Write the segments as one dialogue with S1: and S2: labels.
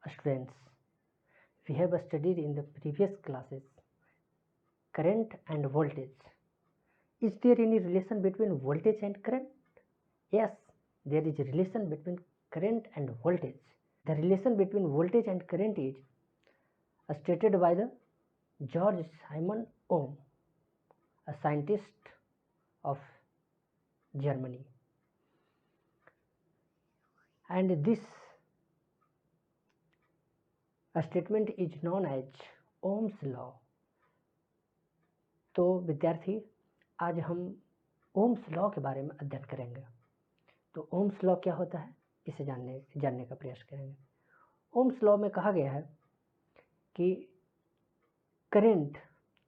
S1: Students, we have studied in the previous classes current and voltage. Is there any relation between voltage and current? Yes, there is a relation between current and voltage. The relation between voltage and current is stated by the George Simon Ohm, a scientist of Germany. And this statement is known as Ohm's law. तो विद्यार्थी, आज हम Ohm's law के बारे में अध्ययन करेंगे। तो ओम्स लॉ क्या होता है, इसे जानने का प्रयास करेंगे। ओम्स लॉ में कहा गया है कि करंट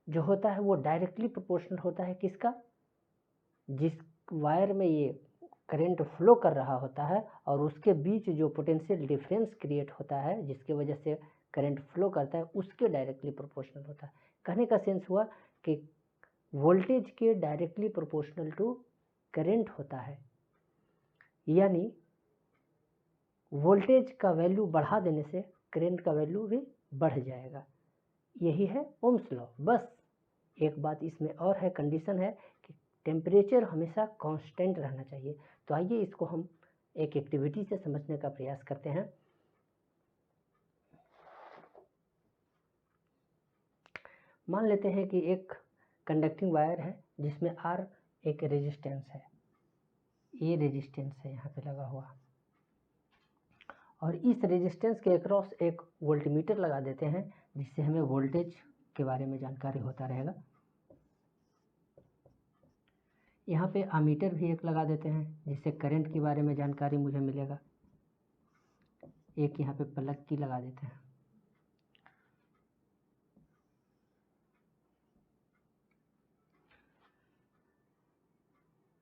S1: जो होता है वो डायरेक्टली प्रोपोर्शनल होता है किसका, जिस वायर में ये करंट फ्लो कर रहा होता है और उसके बीच जो पोटेंशियल डिफरेंस क्रिएट होता है जिसकी वजह से करंट फ्लो करता है, उसके डायरेक्टली प्रोपोर्शनल होता है। कहने का सेंस हुआ कि वोल्टेज के डायरेक्टली प्रोपोर्शनल टू करंट होता है, यानी वोल्टेज का वैल्यू बढ़ा देने से करंट का वैल्यू भी बढ़ जाएगा। यही है ओम्स लॉ। बस एक बात इसमें और है, कंडीशन है कि टेम्परेचर हमेशा कांस्टेंट रहना चाहिए। तो आइए इसको हम एक एक्टिविटी से समझने का प्रयास करते हैं। मान लेते हैं कि एक कंडक्टिंग वायर है जिसमें R एक रेजिस्टेंस है, ये रेजिस्टेंस है यहाँ पे लगा हुआ, और इस रेजिस्टेंस के अक्रॉस एक वोल्टमीटर लगा देते हैं जिससे हमें वोल्टेज के बारे में जानकारी होता रहेगा। यहाँ पे आमीटर भी एक लगा देते हैं जिससे करंट के बारे में जानकारी मुझे मिलेगा। एक यहाँ पे प्लग की लगा देते हैं।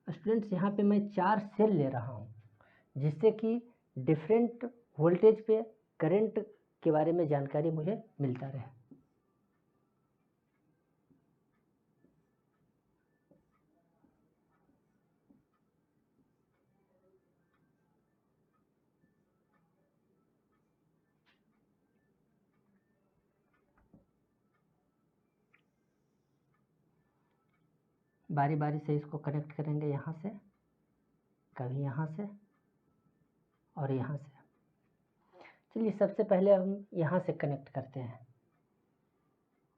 S1: स्टूडेंट्स, यहाँ पे मैं 4 सेल ले रहा हूँ जिससे कि डिफरेंट वोल्टेज पे करंट के बारे में जानकारी मुझे मिलता रहे। बारी बारी से इसको कनेक्ट करेंगे, यहाँ से, कभी यहाँ से और यहाँ से। चलिए सबसे पहले हम यहाँ से कनेक्ट करते हैं,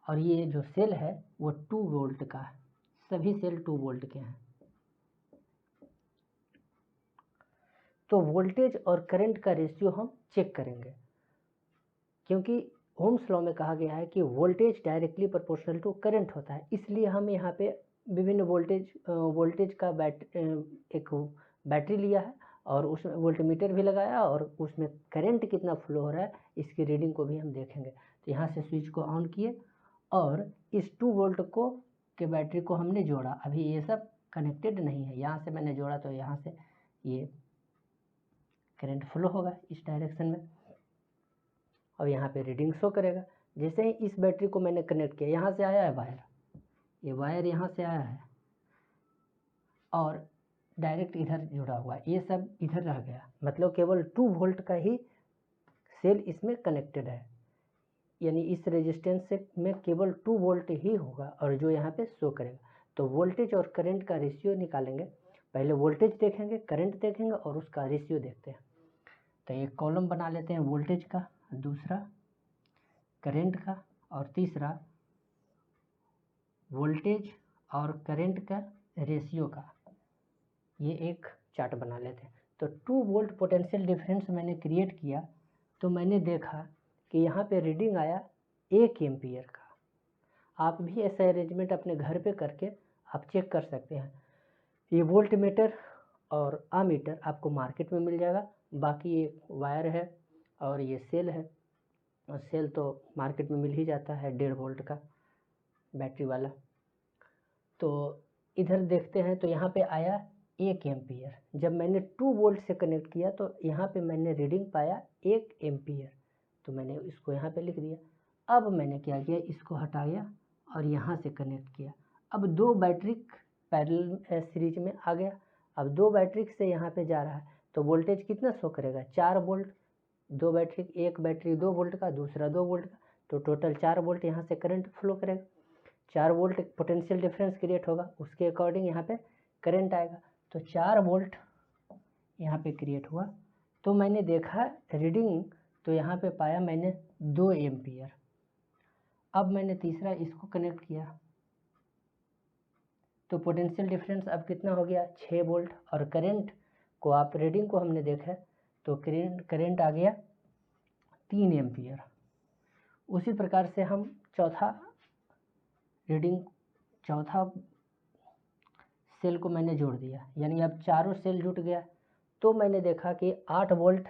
S1: और ये जो सेल है वो 2 वोल्ट का है, सभी सेल 2 वोल्ट के हैं। तो वोल्टेज और करंट का रेशियो हम चेक करेंगे, क्योंकि ओम्स लॉ में कहा गया है कि voltage directly proportional to current होता है। इसलिए हम यहाँ पे विभिन्न वोल्टेज का एक बैटरी लिया है और उसमें वोल्टमीटर भी लगाया और उसमें करंट कितना फ्लो हो रहा है इसकी रीडिंग को भी हम देखेंगे। तो यहाँ से स्विच को ऑन किए और इस 2 वोल्ट के बैटरी को हमने जोड़ा। अभी ये सब कनेक्टेड नहीं है, यहाँ से मैंने जोड़ा तो यहाँ से ये करंट फ्लो होगा इस डायरेक्शन में और यहाँ पे रीडिंग शो करेगा। जैसे ही इस बैटरी को मैंने कनेक्ट किया, यहाँ से आया है वायर, ये वायर यहाँ से आया है और डायरेक्ट इधर जुड़ा हुआ है, ये सब इधर रह गया, मतलब केवल 2 वोल्ट का ही सेल इसमें कनेक्टेड है, यानी इस रेजिस्टेंस से में केवल 2 वोल्ट ही होगा और जो यहाँ पे शो करेगा। तो वोल्टेज और करंट का रेशियो निकालेंगे। पहले वोल्टेज देखेंगे, करंट देखेंगे और उसका रेशियो देखते हैं। तो एक कॉलम बना लेते हैं वोल्टेज का, दूसरा करंट का और तीसरा वोल्टेज और करंट का रेशियो का, ये एक चार्ट बना लेते हैं। तो 2 वोल्ट पोटेंशियल डिफरेंस मैंने क्रिएट किया तो मैंने देखा कि यहाँ पे रीडिंग आया 1 एम्पियर का। आप भी ऐसा अरेंजमेंट अपने घर पे करके आप चेक कर सकते हैं। ये वोल्ट मीटर और आमीटर आपको मार्केट में मिल जाएगा। बाकी ये वायर है और ये सेल है, और सेल तो मार्केट में मिल ही जाता है 1.5 वोल्ट का बैटरी वाला। तो इधर देखते हैं तो यहाँ पे आया 1 एम्पियर। जब मैंने 2 वोल्ट से कनेक्ट किया तो यहाँ पे मैंने रीडिंग पाया 1 एम्पियर, तो मैंने इसको यहाँ पे लिख दिया। अब मैंने क्या किया, इसको हटाया और यहाँ से कनेक्ट किया। अब 2 बैटरी पैरेलल सीरीज में आ गया। अब 2 बैटरी से यहाँ पे जा रहा है तो वोल्टेज कितना शो करेगा, 4 वोल्ट। दो बैटरी, एक बैटरी 2 वोल्ट का, दूसरा 2 वोल्ट का, तो टोटल 4 वोल्ट यहाँ से करंट फ्लो करेगा। 4 वोल्ट पोटेंशियल डिफरेंस क्रिएट होगा, उसके अकॉर्डिंग यहाँ पे करंट आएगा। तो 4 वोल्ट यहाँ पे क्रिएट हुआ। तो मैंने देखा रीडिंग, तो यहाँ पे पाया मैंने 2 एम्पियर। अब मैंने तीसरा इसको कनेक्ट किया, तो पोटेंशियल डिफरेंस अब कितना हो गया, 6 वोल्ट। और करंट को आप रीडिंग को हमने देखा तो करंट आ गया 3 एम्पियर। उसी प्रकार से हम चौथा सेल को मैंने जोड़ दिया, यानी अब चारों सेल जुट गया। तो मैंने देखा कि 8 वोल्ट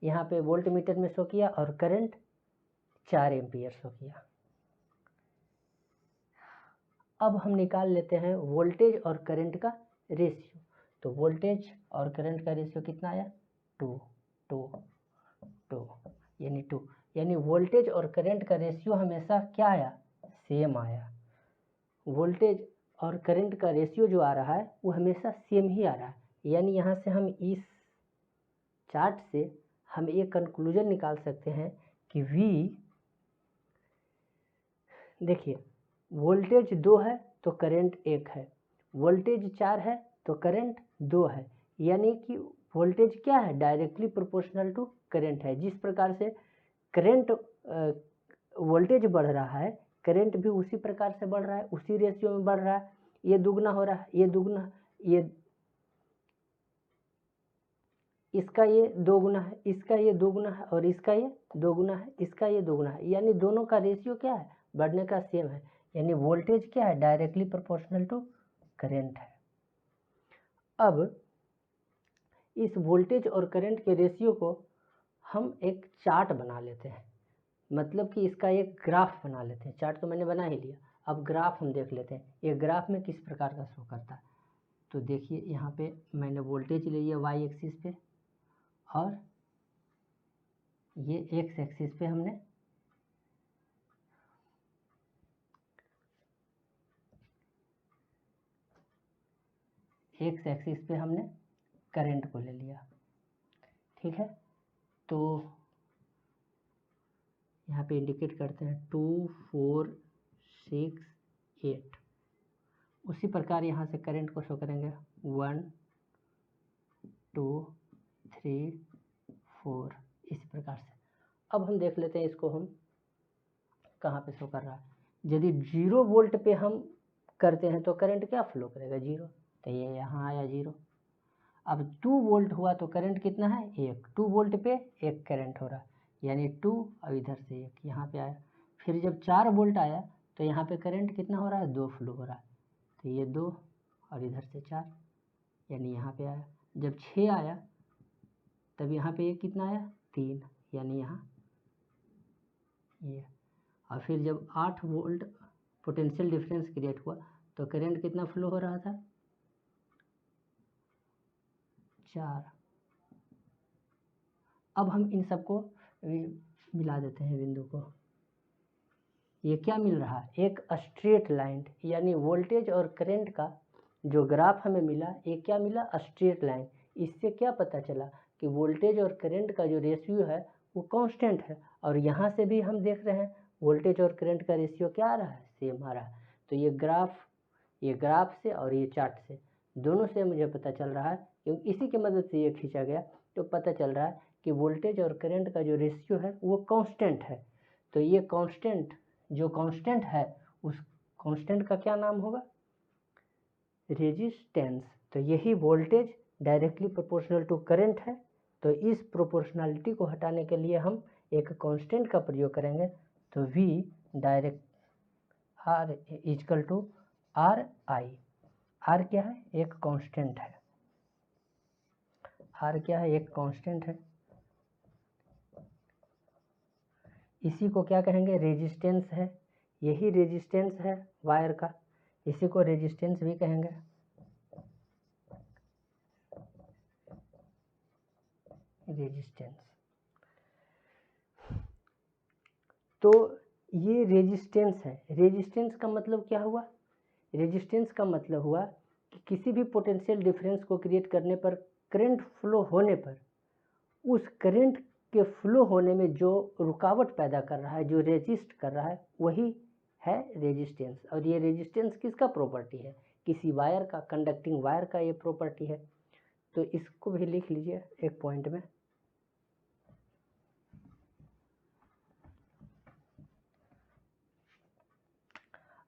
S1: यहाँ पे वोल्ट मीटर में शो किया और करंट 4 एम्पियर शो किया। अब हम निकाल लेते हैं वोल्टेज और करंट का रेशियो। तो वोल्टेज और करंट का रेशियो कितना आया, 2 यानी 2, यानी वोल्टेज और करंट का रेशियो हमेशा क्या आया, सेम आया। वोल्टेज और करंट का रेशियो जो आ रहा है वो हमेशा सेम ही आ रहा है। यानी यहाँ से हम इस चार्ट से हम एक कंक्लूजन निकाल सकते हैं कि V, देखिए वोल्टेज 2 है तो करंट 1 है, वोल्टेज 4 है तो करंट 2 है। यानी कि वोल्टेज क्या है, डायरेक्टली प्रोपोर्शनल टू करंट है। जिस प्रकार से करंट वोल्टेज बढ़ रहा है, करंट भी उसी प्रकार से बढ़ रहा है, उसी रेशियो में बढ़ रहा है। ये दुगना हो रहा है, ये दुगना, ये इसका ये 2 गुना है, इसका ये 2 गुना है, और इसका ये 2 गुना है, इसका ये 2 गुना है। यानी दोनों का रेशियो क्या है, बढ़ने का सेम है। यानी वोल्टेज क्या है, डायरेक्टली प्रोपोर्शनल टू करंट है। अब इस वोल्टेज और करंट के रेशियो को हम एक चार्ट बना लेते हैं, मतलब कि इसका एक ग्राफ बना लेते हैं। चार्ट तो मैंने बना ही लिया, अब ग्राफ हम देख लेते हैं ये ग्राफ में किस प्रकार का शो करता है। तो देखिए यहाँ पे मैंने वोल्टेज ले लिया वाई एक्सिस पे, और ये एक्स एक्सिस पे हमने करंट को ले लिया, ठीक है। तो यहाँ पे इंडिकेट करते हैं 2 4 6 8। उसी प्रकार यहाँ से करंट को शो करेंगे 1 2 3 4, इसी प्रकार से। अब हम देख लेते हैं इसको हम कहाँ पे शो कर रहा है। यदि 0 वोल्ट पे हम करते हैं तो करंट क्या फ्लो करेगा, 0, तो ये यहाँ आया 0। अब 2 वोल्ट हुआ तो करंट कितना है, 1। 2 वोल्ट पे 1 करंट हो रहा है, यानी 2, और इधर से 1 यहाँ पे आया। फिर जब 4 वोल्ट आया तो यहाँ पे करंट कितना हो रहा है, 2 फ्लो हो रहा है, तो ये 2 और इधर से 4, यानी यहाँ पे आया। जब 6 आया तब यहाँ पे ये कितना आया, 3, यानी यहाँ ये। और फिर जब 8 वोल्ट पोटेंशियल डिफरेंस क्रिएट हुआ तो करंट कितना फ्लो हो रहा था, 4। अब हम इन सबको मिला देते हैं बिंदु को। ये क्या मिल रहा है, एक स्ट्रेट लाइन, यानी वोल्टेज और करंट का जो ग्राफ हमें मिला, ये क्या मिला, स्ट्रेट लाइन। इससे क्या पता चला कि वोल्टेज और करंट का जो रेशियो है वो कांस्टेंट है। और यहाँ से भी हम देख रहे हैं वोल्टेज और करंट का रेशियो क्या आ रहा है, सेम आ रहा है। तो ये ग्राफ से और ये चार्ट से, दोनों से मुझे पता चल रहा है, क्योंकि इसी की मदद से ये खींचा गया, तो पता चल रहा है कि वोल्टेज और करंट का जो रेशियो है वो कांस्टेंट है। तो ये कांस्टेंट, जो कांस्टेंट है, उस कांस्टेंट का क्या नाम होगा, रेजिस्टेंस। तो यही voltage directly proportional to current है। तो इस प्रोपोर्शनलिटी को हटाने के लिए हम एक कांस्टेंट का प्रयोग करेंगे। तो V direct R equal to R I. आर क्या है, एक कांस्टेंट है, आर क्या है, एक कांस्टेंट है। इसी को क्या कहेंगे, रेजिस्टेंस है। यही रेजिस्टेंस है वायर का, इसी को रेजिस्टेंस भी कहेंगे। रेजिस्टेंस, तो ये रेजिस्टेंस है। रेजिस्टेंस का मतलब क्या हुआ, रेजिस्टेंस का मतलब हुआ कि किसी भी पोटेंशियल डिफरेंस को क्रिएट करने पर, करंट फ्लो होने पर, उस करंट के फ्लो होने में जो रुकावट पैदा कर रहा है, जो रेजिस्ट कर रहा है, वही है रेजिस्टेंस। और ये रेजिस्टेंस किसका प्रॉपर्टी है? किसी वायर का, कंडक्टिंग वायर का ये प्रॉपर्टी है। तो इसको भी लिख लीजिए एक पॉइंट में।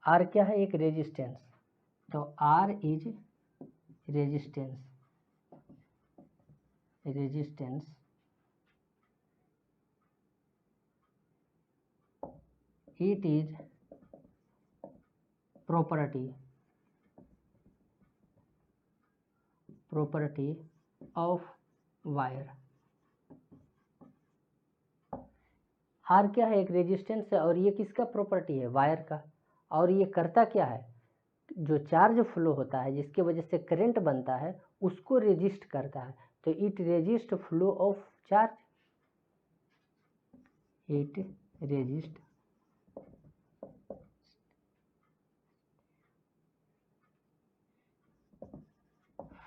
S1: आर क्या है? एक रेजिस्टेंस। तो R is resistance, resistance it is property of wire. R क्या है? एक रेजिस्टेंस है, और ये किसका प्रॉपर्टी है? वायर का। और ये करता क्या है? जो चार्ज फ्लो होता है, जिसके वजह से करंट बनता है, उसको रेजिस्ट करता है। तो it resist flow of charge, it resist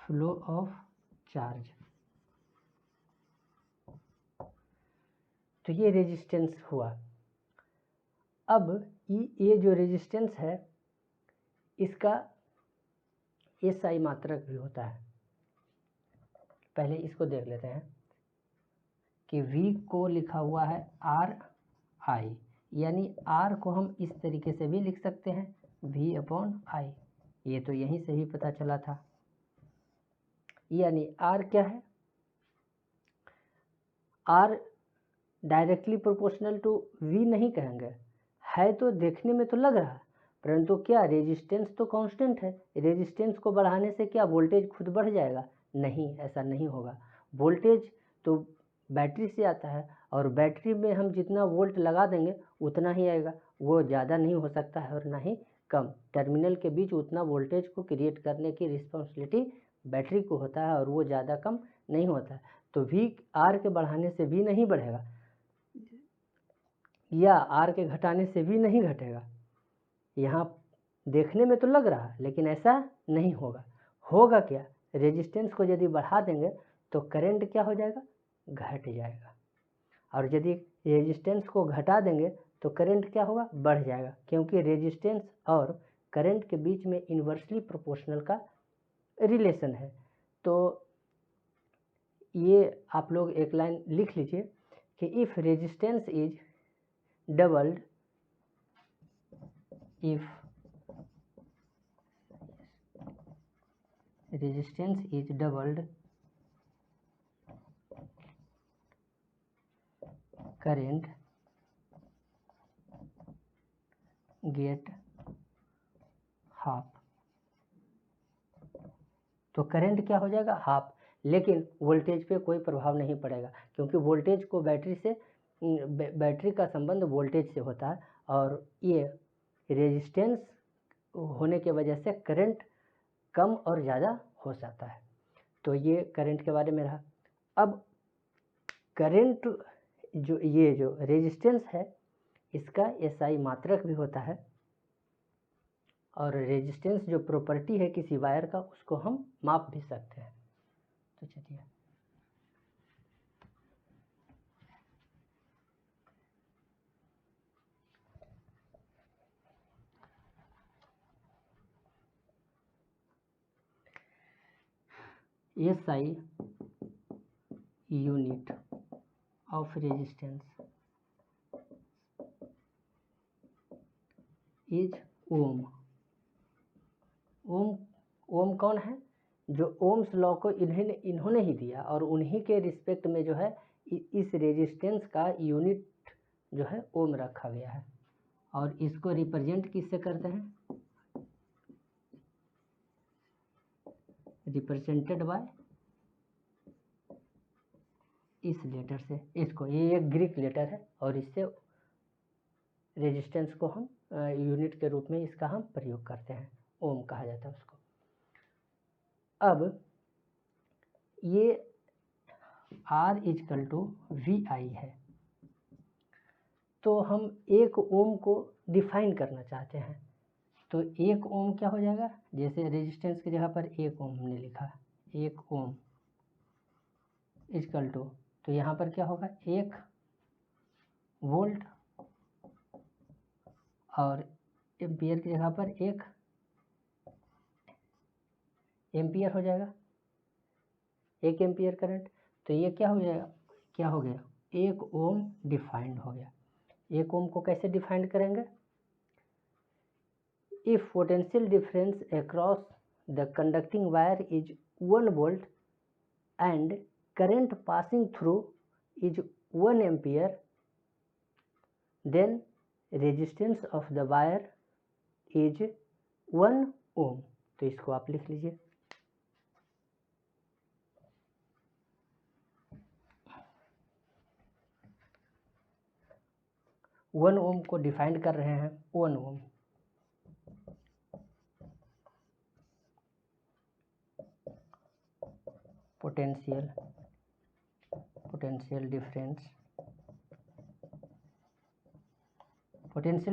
S1: flow of charge. तो ये रेजिस्टेंस हुआ। अब ये जो रेजिस्टेंस है, इसका एसआई मात्रक भी होता है। पहले इसको देख लेते हैं कि V को लिखा हुआ है आर आई, यानी R को हम इस तरीके से भी लिख सकते हैं, V/I। ये तो यहीं से ही पता चला था। यानी R क्या है? R directly proportional to V नहीं कहेंगे, है तो देखने में तो लग रहा है, परंतु क्या रेजिस्टेंस तो कांस्टेंट है। रेजिस्टेंस को बढ़ाने से क्या वोल्टेज खुद बढ़ जाएगा? नहीं, ऐसा नहीं होगा। वोल्टेज तो बैटरी से आता है, और बैटरी में हम जितना वोल्ट लगा देंगे उतना ही आएगा, वो ज़्यादा नहीं हो सकता है और ना ही कम। टर्मिनल के बीच उतना वोल्टेज को क्रिएट करने की रिस्पॉन्सिबिलिटी बैटरी को होता है, और वो ज़्यादा कम नहीं होता है। तो V R के बढ़ाने से भी नहीं बढ़ेगा, या R के घटाने से भी नहीं घटेगा। यहाँ देखने में तो लग रहा है, लेकिन ऐसा नहीं होगा। होगा क्या? रेजिस्टेंस को यदि बढ़ा देंगे तो करंट क्या हो जाएगा? घट जाएगा। और यदि रेजिस्टेंस को घटा देंगे तो करंट क्या होगा? बढ़ जाएगा, क्योंकि रेजिस्टेंस और करंट के बीच में इन्वर्सली प्रोपोर्शनल का रिलेशन है। तो ये आप लोग एक लाइन लिख लीजिए कि if resistance is doubled, if resistance is doubled, current get half। तो करंट क्या हो जाएगा? हाफ। लेकिन वोल्टेज पे कोई प्रभाव नहीं पड़ेगा, क्योंकि वोल्टेज को बैटरी का संबंध वोल्टेज से होता है, और ये रेजिस्टेंस होने की वजह से करंट कम और ज़्यादा हो जाता है। तो ये करंट के बारे में रहा। अब करंट जो रेजिस्टेंस है, इसका एसआई मात्रक भी होता है, और रेजिस्टेंस जो प्रॉपर्टी है किसी वायर का, उसको हम माप भी सकते हैं। तो चलिए SI unit of resistance is ohm. Ohm कौन है? जो ओम्स लॉ को इन्होंने ही दिया, और उन्हीं के रिस्पेक्ट में जो है इस रेजिस्टेंस का यूनिट जो है ओम रखा गया है। और इसको रिप्रेजेंट किससे करते हैं? रिप्रेजेंटेड बाय इस लेटर से। इसको, ये एक ग्रीक लेटर है, और इससे रेजिस्टेंस को हम यूनिट के रूप में इसका हम प्रयोग करते हैं, ओम कहा जाता है उसको। अब ये R = VI है, तो हम एक ओम को डिफाइन करना चाहते हैं। तो एक ओम क्या हो जाएगा? जैसे रेजिस्टेंस की जगह पर एक ओम हमने लिखा, एक ओम = तो यहाँ पर क्या होगा, 1 वोल्ट और एम्पियर की जगह पर 1 एम्पियर हो जाएगा, 1 एम्पियर करंट। तो ये क्या हो जाएगा, क्या हो गया, 1 ओम डिफाइंड हो गया। 1 ओम को कैसे डिफाइंड करेंगे, if potential difference across the conducting wire is 1 volt and current passing through is 1 ampere, then resistance of the wire is 1 ohm। तो इसको आप लिख लीजिए। वन ओम को डिफाइन कर रहे हैं, 1 ओम। पोटेंशियल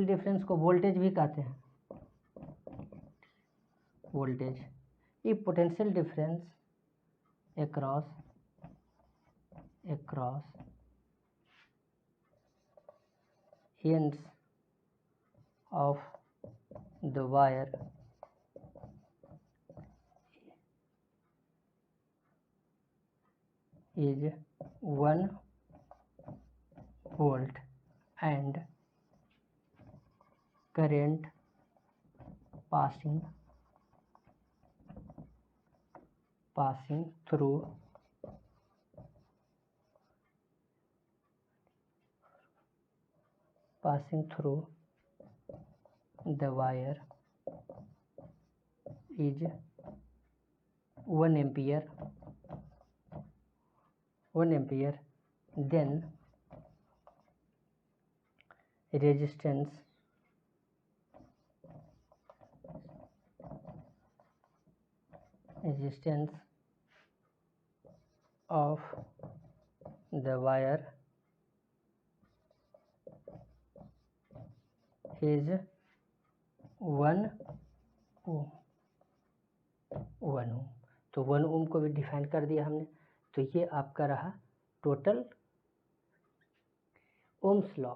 S1: डिफरेंस को वोल्टेज भी कहते हैं, वोल्टेज। ये potential difference across ends of the wire is 1 volt and current passing through the wire is 1 ampere, then resistance of the wire is 1 ohm। तो 1 ओम को भी डिफाइन कर दिया हमने। तो ये आपका रहा टोटल ओम्स लॉ